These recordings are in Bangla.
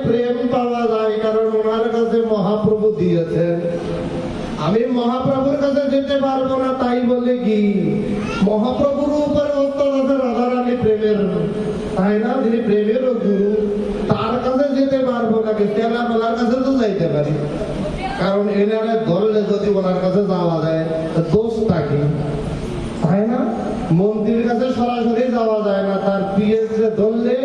প্রেম পাওয়া যায়, কারণ ওনার কাছে মহাপ্রভু দিয়েছেন। আমি মহাপ্রভুর কাছে যেতে পারবো না, তাই বলে কি মহাপ্রভুর উপরে ওস্তাদ আছে রাধারানী প্রেমের, তাই না? যিনি প্রেমেরও গুরু, তার কাছে যেতে পারবো না, তেলা মেলার কাছে তো যাইতে পারি। কারণ এনারে ধরলে যদি ওনার কাছে যাওয়া যায় দোষটা কি, তাই না? মন্দিরের কাছে সরাসরি যাওয়া যায় না, তার পিএসে ধরলে,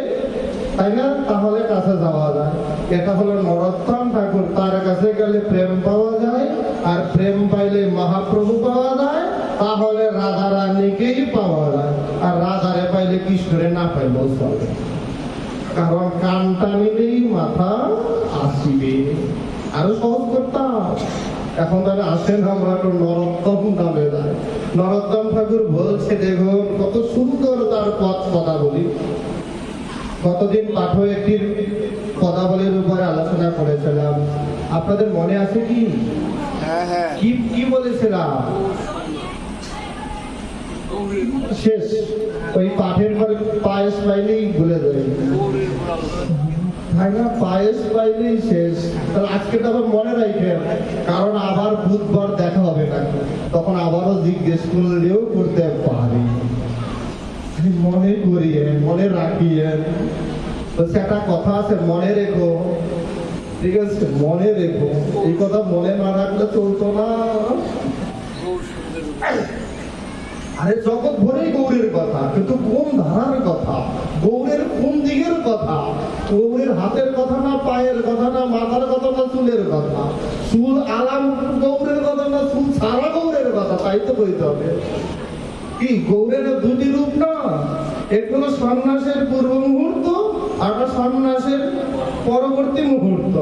তাই না, তাহলে কাছে যাওয়া যায়। এটা হলো নরোত্তম ঠাকুর, তার কাছে গেলে প্রেম পাওয়া যায়, আর প্রেম পাইলে মহাপ্রভু পাওয়া যায়, তাহলে রাধা রানীকেই পাওয়া যায়। আর রাধারে পাইলে কৃষ্ণরে না পাইলেও চলে, কারণ কানটা নিলেই মাথা আসিবে। আরো সহজ করতাম, এখন তাহলে আসেন আমরা একটু নরোত্তম দামে যাই। নরোত্তম ঠাকুর বলছে, দেখুন কত সুন্দর তার কথা বলি। গতদিন পাঠকের পদাবলীর উপরে আলোচনা করেছিলাম, আপনাদের মনে আছে কি? কি বলেছিলাম? শেষ ওই পাঠের পরে পায়েস পাইলেই ভুলে যাই, তাই না? পায়েস পাইলেই শেষ। তাহলে আজকে তখন মনে রাখবেন, কারণ আবার বুধবার দেখা হবে না, তখন আবারও জিজ্ঞেস করলেও করতে পারি। মনে করিয়ে, মনে রাখিয়ে, একটা কথা আছে, মনে রেখো, ঠিক আছে? মনে রেখো, এই কথা মনে না রাখলে চলতো না। আরে জগৎ ভরেই গৌরের কথা, কিন্তু কোন ধারার কথা, গৌরের কোন দিকের কথা? গৌরের হাতের কথা না, পায়ের কথা না, মাথার কথা না, চুলের কথা? চুল আলাম গৌরের কথা না, চুল ছাড়া গৌরের কথা? তাই তো বলতে হবে। কি গৌরের দুটি রূপ না, এগুলো সন্ন্যাসের পূর্ব মুহূর্ত আর সন্ন্যাসের পরবর্তী মুহূর্ত।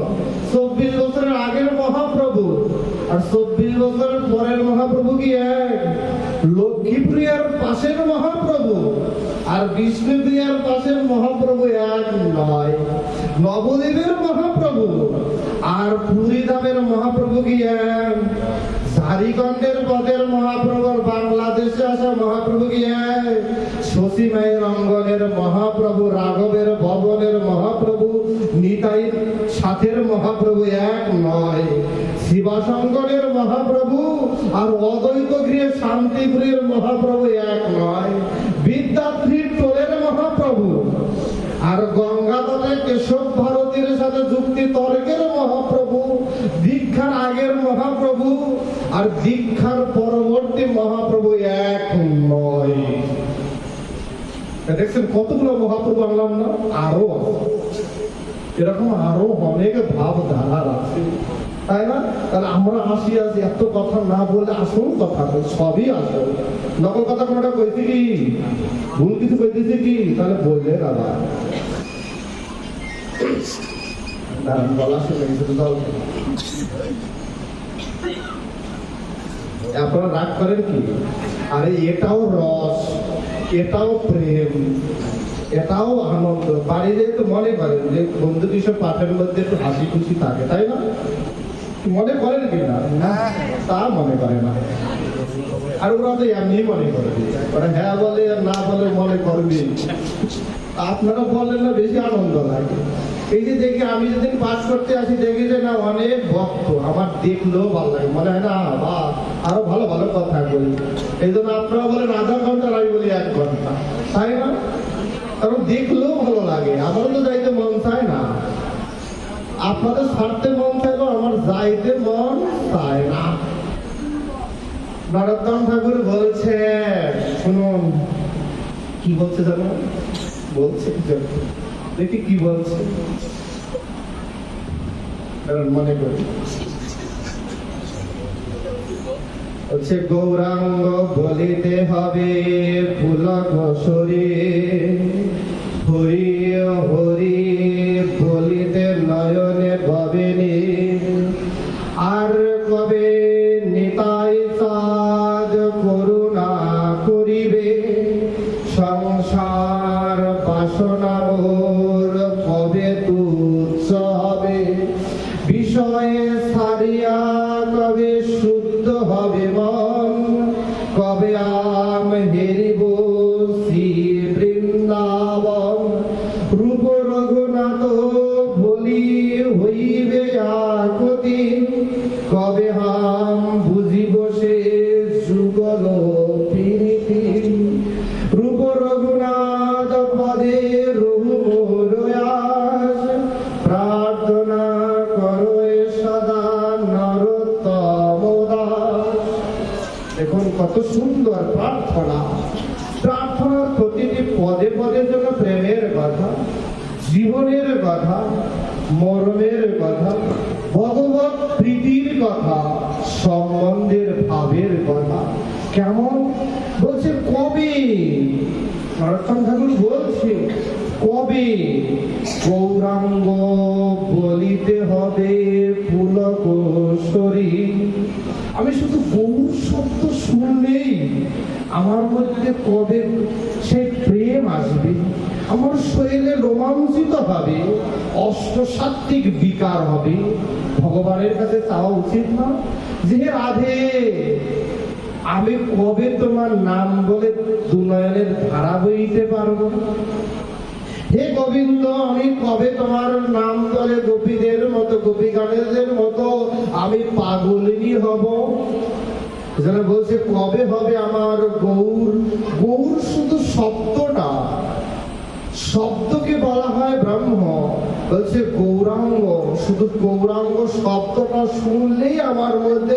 24 বছরের আগের মহাপ্রভু আর 24 বছরের পরের মহাপ্রভু কি এক? লক্ষ্মীপ্রিয়ার পাশের মহাপ্রভু আর বিষ্ণুপ্রিয়ার পাশের মহাপ্রভু এক নয়। নবদ্বীপের মহাপ্রভু আর পুরীধামের মহাপ্রভু কি এক? ঝাড়িখণ্ডের পদের মহাপ্রভু আর বাংলাদেশে আসা মহাপ্রভু কি এক? শশীমায়ের অঙ্গনের মহাপ্রভু, রাঘবের ভবনের মহাপ্রভু, নিতাইয়ের সাথের মহাপ্রভু এক নয়। শিবাশঙ্করের মহাপ্রভু আর অদ্বৈত গৃহে শান্তিপুরের মহাপ্রভু এক নয়। বিদ্যার্থীর টোলের মহাপ্রভু আর গঙ্গা তটে কেশব ভারতীর সাথে যুক্তি তর্কের মহাপ্রভু, দীক্ষার আগের মহাপ্রভু আর দীক্ষার পরবর্তী মহাপ্রভু এক নয়। দেখছেন কতগুলো মহাপ্রভু আনলাম না? আরো এরকম আরো অনেক ভাবধারা আছে, তাই না? তাহলে আমরা আসি এত কথা না বলে আসল কথা, সবই আসল। নকল কথা কোনটা কইছি কি? ভুল কিছু কইতেছি কি? তাহলে বললে দাদা বলা শুনে আপনারা রাগ করেন কি? আরে এটাও রস, এটাও প্রেম, এটাও আনন্দ। বাড়িতে তো মনে করেন যে বন্ধু কিশোর পাঠের মধ্যে একটু হাসি খুশি থাকে, তাই না? মনে করেন কি না? তা মনে করে না। আর ওরা তো এমনি মনে করে, ওরা হ্যাঁ বলে আর না বলে মনে করবে। আপনারা বলেন না বেশি আনন্দ লাগে। এই যে দেখি আমি যেদিন পাঠ করতে আসি, দেখি যে না অনেক ভক্ত, আমার দেখলেও ভালো লাগে, মনে হয় না বা আরো ভালো ভালো কথা বলি। এই জন্য আপনারা বলেন আধা ঘন্টা, আমি বলি 1 ঘন্টা, তাই না? কারণ দেখলেও ভালো লাগে, আমারও তো যাইতে মন চায় না। আপনাদের ছাড়তে মন চাইলেও আমার যাইতে মন চায় না। নরোত্তম ঠাকুর বলছে, শুনুন কি বলছে জানো? বলছে দেখি কি বলছে, মনে করি হচ্ছে, গৌরাঙ্গ বলিতে হবে পুলক শরীর, হরি হরি বলিতে নয়নে ভবেনি, আর কবে নিতাই সাজ করুণা করিবে, সংসার বাসনা মোর কবে তুচ্ছ হবে, বিষয়ে সারিয়া কবে শুদ্ধ হবে মন, কবে আম হেরিব শ্রী বৃন্দাবন, কত সুন্দর প্রার্থনা, প্রার্থনার প্রতিটি পদে পদে যেন প্রেমের কথা, জীবনের কথা, মরণের কথা, ভগবত প্রীতির কথা, সম্বন্ধের ভাবের কথা। কেমন বলছে, কবে নরোত্তম ঠাকুর বলছে, কবে গৌরাঙ্গ বলিতে হবে পুলক শরীর। আমি শুধু গৌর শব্দ শুনলেই আমার মধ্যে কবে সেই প্রেম আসবে, আমার শরীরে রোমাঞ্চিত হবে, অষ্টসাত্ত্বিক বিকার হবে। ভগবানের কাছে চাওয়া উচিত না যে রাধে আমি কবে তোমার নাম বলে দুনয়নের ধারা বইতে পারবো, হে গোবিন্দ আমি কবে তোমার নাম বলে গোপীদের মতো, গোপীগণের মতো আমি পাগলিনী হব। যারা বলছে কবে হবে আমার গৌর। গৌর শুধু শব্দটা, শব্দকে বলা হয় ব্রহ্ম। বলছে গৌরাঙ্গ, শুধু গৌরাঙ্গ শব্দটা শুনলেই আমার মধ্যে